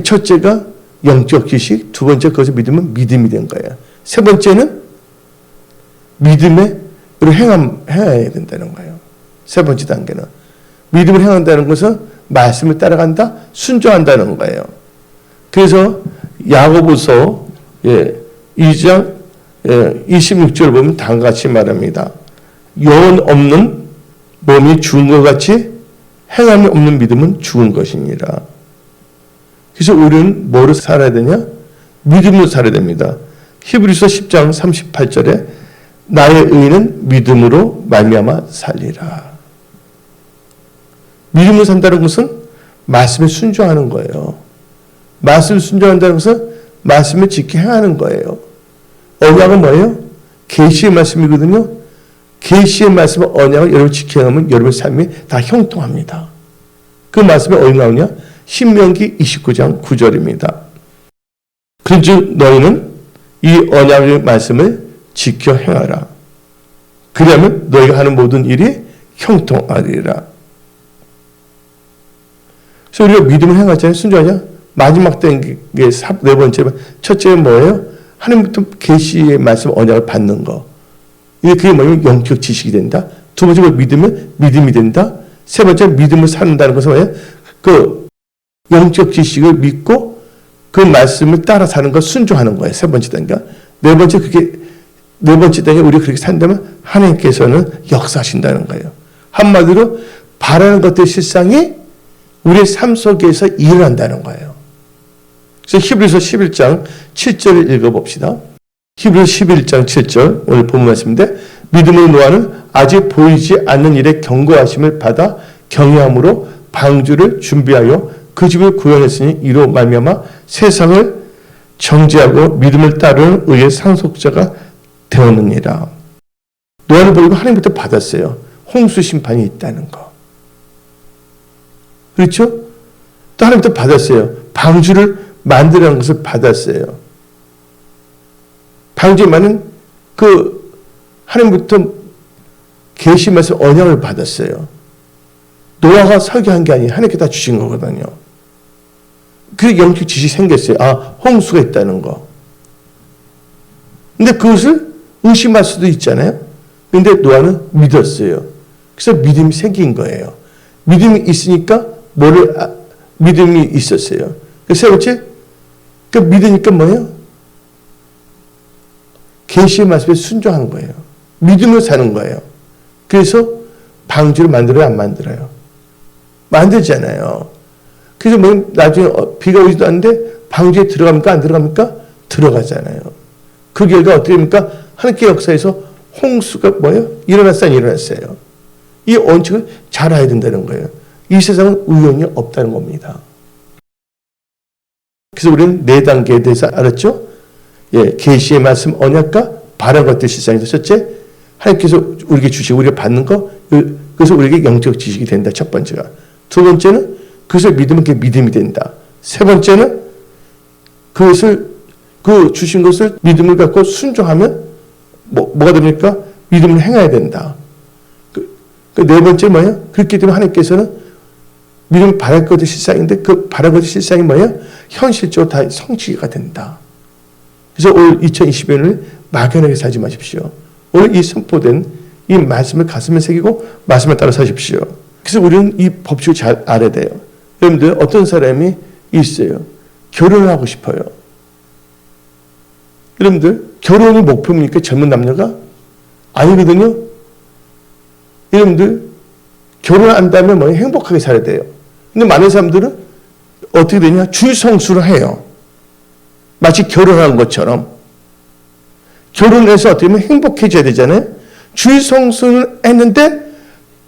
첫째가 영적 지식, 두 번째 그것을 믿으면 믿음이 된 거예요. 세 번째는 믿음에 행해야 된다는 거예요. 세 번째 단계는 믿음을 행한다는 것은 말씀을 따라간다, 순종한다는 거예요. 그래서 야고보서 2장 26절 보면 다음과 같이 말합니다. 영혼 없는 몸이 죽은 것 같이 행함이 없는 믿음은 죽은 것이니라. 그래서 우리는 뭐로 살아야 되냐? 믿음으로 살아야 됩니다. 히브리서 10장 38절에 나의 의는 믿음으로 말미암아 살리라. 믿음으로 산다는 것은 말씀에 순종하는 거예요. 말씀을 순종한다는 것은 말씀을 지켜 행하는 거예요. 언약은 뭐예요? 계시의 말씀이거든요. 계시의 말씀을 언약을 여러분 지켜 행하면 여러분의 삶이 다 형통합니다. 그 말씀이 어디 나오냐? 신명기 29장 9절입니다. 그런즉 너희는 이 언약의 말씀을 지켜 행하라. 그러면 너희가 하는 모든 일이 형통하리라. 그래서 우리가 믿음을 행하잖아요. 순종하냐? 마지막 단계 네 번째, 첫째는 뭐예요? 하나님부터 계시의 말씀 언약을 받는 거. 그게 뭐냐면 영적 지식이 된다. 두 번째가 믿으면 믿음이 된다. 세 번째 믿음을 산다는 것은 뭐예요? 그 영적 지식을 믿고 그 말씀을 따라 사는 걸 순종하는 거예요. 세 번째 단계가. 네 번째 단계 우리가 그렇게 산다면 하나님께서는 역사하신다는 거예요. 한마디로 바라는 것들 실상이 우리의 삶 속에서 일어난다는 거예요. 그래서 히브리서 11장 7절을 읽어봅시다. 히브리서 11장 7절 오늘 본 말씀인데 믿음으로 노아는 아직 보이지 않는 일에 경고하심을 받아 경외함으로 방주를 준비하여 그 집을 구현했으니 이로 말미암아 세상을 정죄하고 믿음을 따르는 의의 상속자가 되었느니라. 노아는 보고 하나님부터 받았어요. 홍수 심판이 있다는 거. 그렇죠? 또 하나님부터 받았어요. 방주를 만들라는 것을 받았어요. 방주만은 그 하나님부터 계시 말씀 언약을 받았어요. 노아가 설계한 게 아니에요. 하나님께 다 주신 거거든요. 그 영적 지식이 생겼어요. 아, 홍수가 있다는 거. 근데 그것을 의심할 수도 있잖아요. 근데 노아는 믿었어요. 그래서 믿음이 생긴 거예요. 믿음이 있으니까 믿음이 있었어요. 세 번째, 그 믿으니까 뭐예요? 계시의 말씀에 순종하는 거예요. 믿음으로 사는 거예요. 그래서 방주를 만들어요, 안 만들어요? 만들잖아요. 그래서 뭐 나중에 비가 오지도 않는데 방주에 들어갑니까? 안 들어갑니까? 들어가잖아요. 그 결과 어떻게 됩니까? 하나님의 역사에서 홍수가 뭐예요? 일어났어요, 안 일어났어요? 이 원칙을 잘 알아야 된다는 거예요. 이 세상은 우연이 없다는 겁니다. 그래서 우리는 네 단계에 대해서 알았죠? 계시의 말씀 언약과 바라는 것들 실상에서 첫째, 하나님께서 우리에게 주시고 우리가 받는 거, 그래서 우리에게 영적 지식이 된다. 첫 번째가. 두 번째는 그것을 믿으면 그게 믿음이 된다. 세 번째는 그 주신 것을 믿음을 갖고 순종하면 뭐가 됩니까? 믿음을 행해야 된다. 네 번째 뭐예요? 그렇게 되면 하나님께서는 믿음을 바랄 것이 실상인데 그 바랄 것이 실상이 뭐예요? 현실적으로 다 성취가 된다. 그래서 올 2020년을 막연하게 살지 마십시오. 오늘 이 선포된 이 말씀을 가슴에 새기고 말씀을 따라 사십시오. 그래서 우리는 이 법칙을 잘 알아야 돼요. 여러분들 어떤 사람이 있어요. 결혼을 하고 싶어요. 여러분들 결혼이 목표입니까? 젊은 남녀가? 아니거든요. 여러분들 결혼한다면 뭐 행복하게 살아야 돼요. 근데 많은 사람들은 어떻게 되냐? 주성수를 해요. 마치 결혼한 것처럼. 결혼해서 어떻게 보면 행복해져야 되잖아요. 주성수를 했는데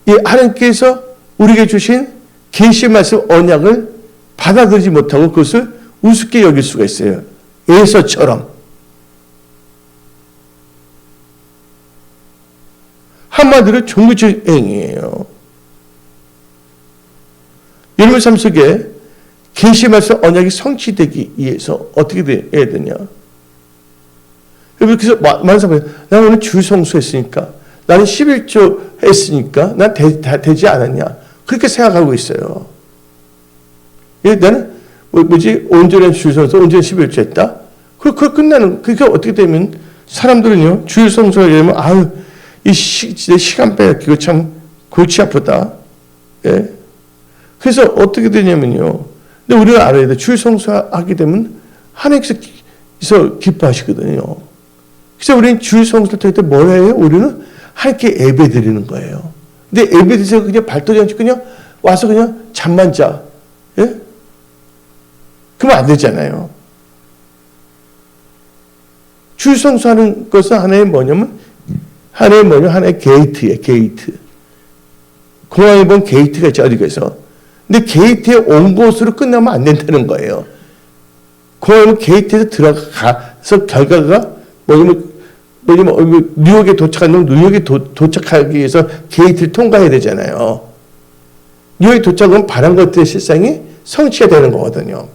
이 하나님께서 우리에게 주신 계시 말씀 언약을 받아들이지 못하고 그것을 우습게 여길 수가 있어요. 에서처럼. 한마디로 종교적 행위예요. 여러분 삶 속에 계시 말씀 언약이 성취되기 위해서 어떻게 해야 되냐? 그래서 많은 사람이 나는 오늘 주일 성수했으니까, 나는 11조 했으니까 난 되지 않았냐? 그렇게 생각하고 있어요. 나는 온전한 주일 성수, 온전한 11조 했다. 그걸 끝나는, 그게 어떻게 되면 사람들은요, 주일 성수하게 되면 아유, 이 시간 빼앗기고 참 골치 아프다. 예? 그래서 어떻게 되냐면요. 근데 우리가 알아야 돼. 주일 성수하게 되면 하나님께서 기뻐하시거든요. 그래서 우리는 주일 성수를 통해 뭘 해요? 우리는 하나님께 예배 드리는 거예요. 근데 예배 드려서 그냥 발도리 않고 그냥 와서 그냥 잠만 자. 예? 그러면 안 되잖아요. 주일 성수하는 것은 하나의 게이트예요. 게이트. 공항에 보면 게이트가 있죠. 어디에서. 근데 게이트에 온 곳으로 끝나면 안 된다는 거예요. 공항에 게이트에서 들어가서 결과가 뉴욕에 도착하면 뉴욕에 도착하기 위해서 게이트를 통과해야 되잖아요. 뉴욕에 도착하면 바란 것들의 실상이 성취가 되는 거거든요.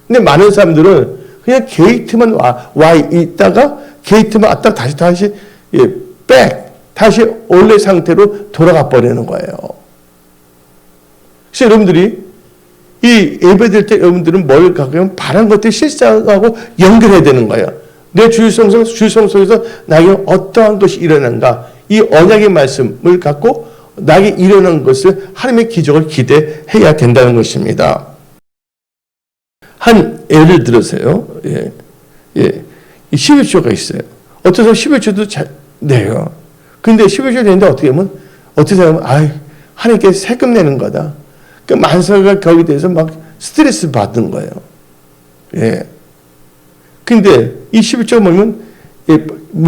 근데 많은 사람들은 그냥 게이트만 와 있다가 게이트만 왔다 다시 다시 원래 상태로 돌아가 버리는 거예요. 그래서 여러분들이 이 예배 드릴 때 여러분들은 뭘 갖고 하면 바란 것들 실상하고 연결해야 되는 거예요. 내 주일성소에서 나에게 어떠한 것이 일어난가, 이 언약의 말씀을 갖고 나에게 일어난 것을 하나님의 기적을 기대해야 된다는 것입니다. 한 예를 들어서요. 이 11조가 있어요. 어떤 사람 11조도 잘 내요. 근데 11조 내는데 어떻게 하면 어떻게 생각하면 하나님께 세금 내는 거다. 그 만사가 거기에 대해서 막 스트레스 받는 거예요. 예. 근데 이 11조가 뭐냐면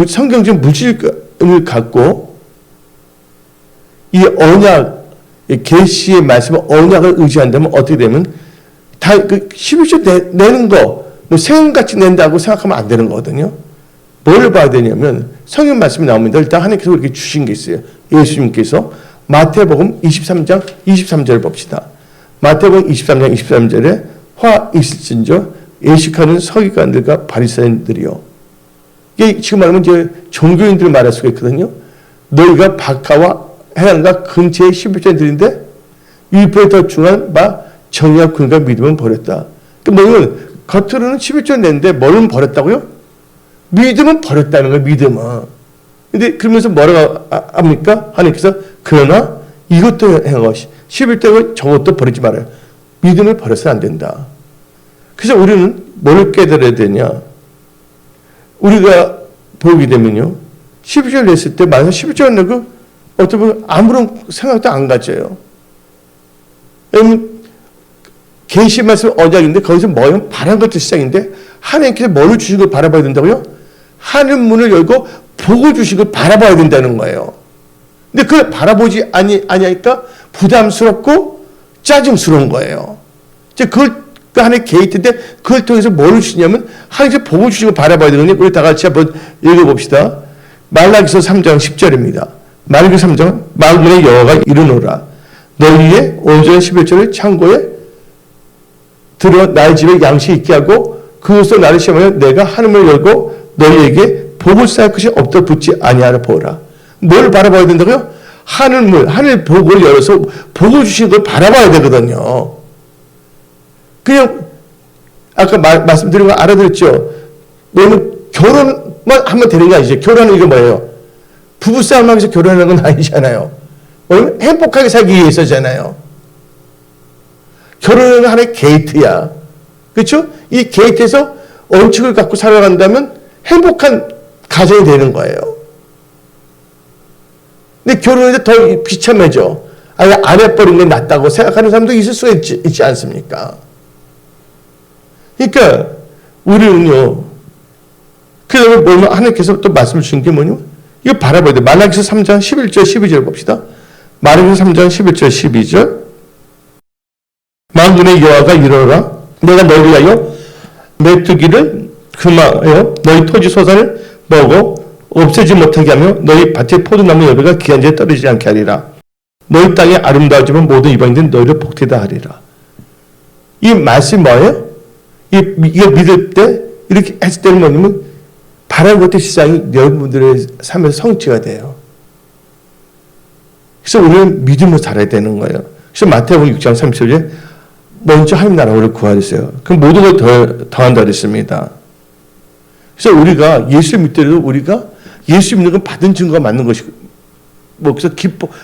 성경적 물질을 갖고 이 언약, 계시의 말씀을 언약을 의지한다면 어떻게 되면 다 그 11조 내는 거 세금같이 낸다고 생각하면 안 되는 거거든요. 뭘 봐야 되냐면 성경 말씀이 나옵니다. 일단 하나님께서 이렇게 주신 게 있어요. 예수님께서 마태복음 23장 23절을 봅시다. 마태복음 23장 23절에 화 있을진저 예식하는 서기관들과 바리새인들이요. 이게 지금 말하면 이제 종교인들을 말할 수가 있거든요. 너희가 바카와 해안가 근처에 11조 드린데 율법에 더 중요한 정의와 근과 믿음은 버렸다. 뭐냐면 겉으로는 11조 냈는데 뭐는 버렸다고요? 믿음은 버렸다는 거예요. 믿음은. 근데 그러면서 뭐라고 합니까? 하나님께서 그러나 이것도 행하고 11조고 저것도 버리지 말아요. 믿음을 버려서는 안 된다. 그래서 우리는 뭘 깨달아야 되냐? 우리가 보게 되면요. 11조를 냈을 때 만약 11조를 내고 어떻게 보면 아무런 생각도 안 가져요. 왜냐면 계시 말씀 언약인데 거기서 뭐예요? 바란 것도 시작인데 하나님께서 뭐를 주신 걸 바라봐야 된다고요? 하늘 문을 열고 복을 주신 걸 바라봐야 된다는 거예요. 근데 그걸 바라보지 아니하니까 부담스럽고 짜증스러운 거예요. 이제 그걸 하나의 게이트인데 그걸 통해서 뭐를 주시냐면 하나님께서 복을 주신 걸 바라봐야 되는데 우리 다 같이 한번 읽어봅시다. 말라기서 3장 10절입니다. 말라기서 3장 만군의 여호와가 이르노라 너희의 온전한 11조를 창고에 들어 나의 집에 양식 있게 하고 그것으로 나를 시험하여 내가 하늘을 열고 너희에게 복을 쌓을 것이 없도록 붙지 아니하라 보라. 뭘 바라봐야 된다고요? 하늘 복을 열어서 복을 주신 걸 바라봐야 되거든요. 그냥 아까 말씀드린 거 알아들었죠? 너는 결혼만 하면 되는 게 아니죠. 결혼은 이게 뭐예요? 부부싸움 하면서 결혼하는 건 아니잖아요. 왜냐면 행복하게 살기 위해서잖아요. 결혼은 하나의 게이트야. 그렇죠? 이 게이트에서 원칙을 갖고 살아간다면 행복한 가정이 되는 거예요. 근데 결혼인데 더 비참해져. 안 해버린 게 낫다고 생각하는 사람도 있을 수가 있지 않습니까? 그러니까 우리는요. 그 다음에 뭐냐면 하나님께서 또 말씀을 주신 게 뭐냐면 이거 바라봐야 돼. 말라기서 3장 11절 12절 봅시다. 말라기서 3장 11절 12절 만군의 여호와가 이르노라 내가 너희를 위하여 메뚜기를 금하여 너희 토지 소산을 먹어 없애지 못하게 하며 너희 밭의 포도나무 열매가 기한제에 떨어지지 않게 하리라. 너희 땅이 아름다워지면 모든 이방인들은 너희를 복되다 하리라. 이 말씀이 뭐예요? 이거 믿을 때 이렇게 했을 때는 뭐냐면 바라는 것들 세상이 여러분들의 삶에서 성취가 돼요. 그래서 우리는 믿음으로 살아야 되는 거예요. 그래서 마태복음 6장 30절에 먼저 하나님 나라를 구하세요. 그럼 모든 걸 더한다 그랬습니다. 그래서 우리가 예수 믿더라도 우리가 예수 믿는 건 받은 증거가 맞는 것이고, 그래서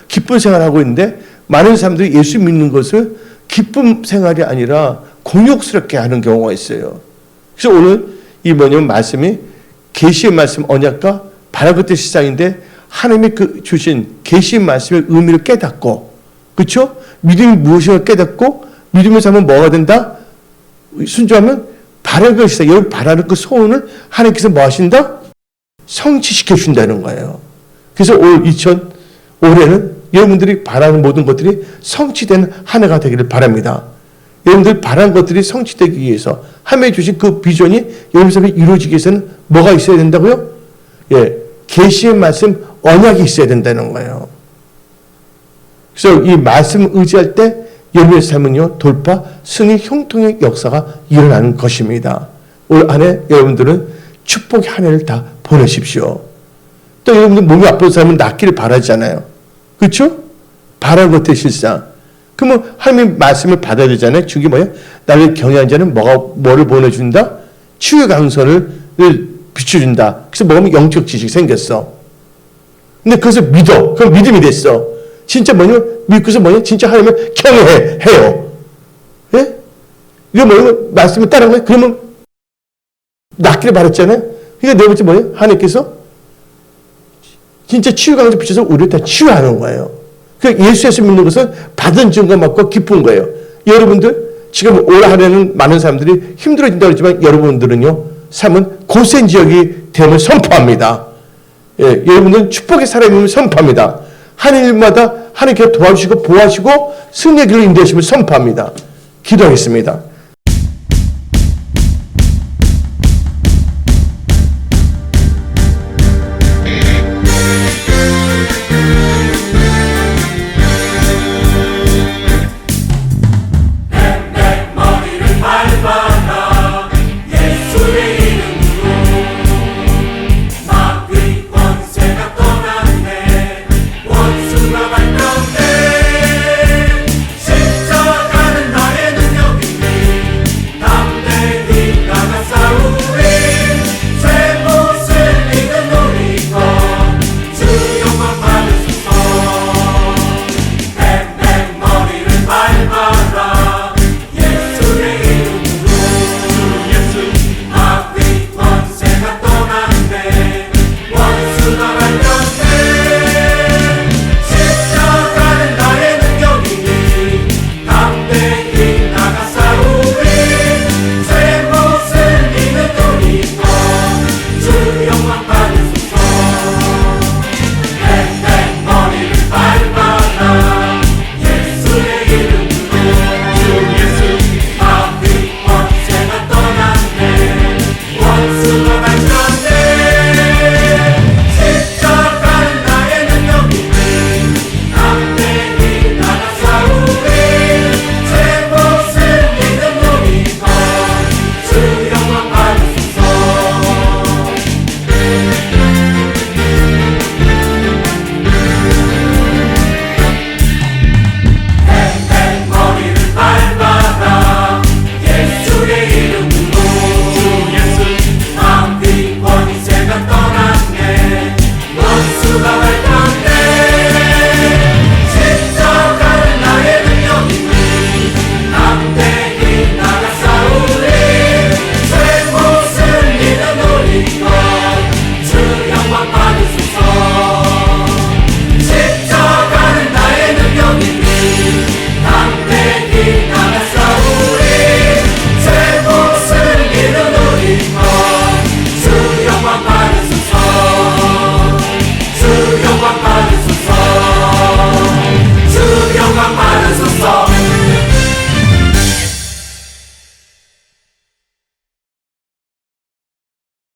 기쁜 생활을 하고 있는데 많은 사람들이 예수 믿는 것을 기쁜 생활이 아니라 곤욕스럽게 하는 경우가 있어요. 그래서 오늘 이 뭐냐면 말씀이 계시의 말씀 언약과 바라는 것들 세상인데 하나님이 주신 계시의 말씀의 의미를 깨닫고, 그렇죠? 믿음이 무엇인가 깨닫고 믿으면서 하면 뭐가 된다? 순종하면 바라는 것 세상, 여러분 바라는 그 소원을 하나님께서 뭐 하신다? 성취시켜 준다는 거예요. 그래서 올해는 여러분들이 바라는 모든 것들이 성취되는 한 해가 되기를 바랍니다. 여러분들 바라는 것들이 성취되기 위해서 하나님이 주신 그 비전이 여러분 삶에 이루어지기 위해서는 뭐가 있어야 된다고요? 예, 계시의 말씀 언약이 있어야 된다는 거예요. 그래서 이 말씀을 의지할 때 여러분의 삶은요 돌파, 승리, 형통의 역사가 일어나는 것입니다. 올 한해 여러분들은 축복의 한 해를 다 보내십시오. 또 여러분들 몸이 아픈 사람은 낫기를 바라잖아요. 그렇죠? 바라는 것들 실상. 그러면 하나님의 말씀을 받아야 되잖아요. 주기 뭐예요? 나를 경외한 자는 뭐를 보내준다? 치유의 강선을 비춰준다. 그래서 뭐냐면 영적 지식이 생겼어. 근데 그것을 믿어. 그럼 믿음이 됐어. 진짜 뭐냐면 믿고서 진짜 하나님을 경외해요. 예? 이거 뭐냐면 말씀을 따르는 거예요. 그러면 낫기를 바랐잖아요. 그러니까 네 번째 뭐예요? 하나님께서 진짜 치유 강선 비춰서 우리를 다 치유하는 거예요. 예수에서 믿는 것은 받은 증거 맞고 기쁜 거예요. 여러분들 지금 올 한해는 많은 사람들이 힘들어진다고 했지만 여러분들은요 삶은 고센 지역이 됨을 선포합니다. 예, 여러분들은 축복의 사람임을 선포합니다. 하나님마다 하나님께서 도와주시고 보호하시고 승리의 길로 인도하심을 선포합니다. 기도하겠습니다.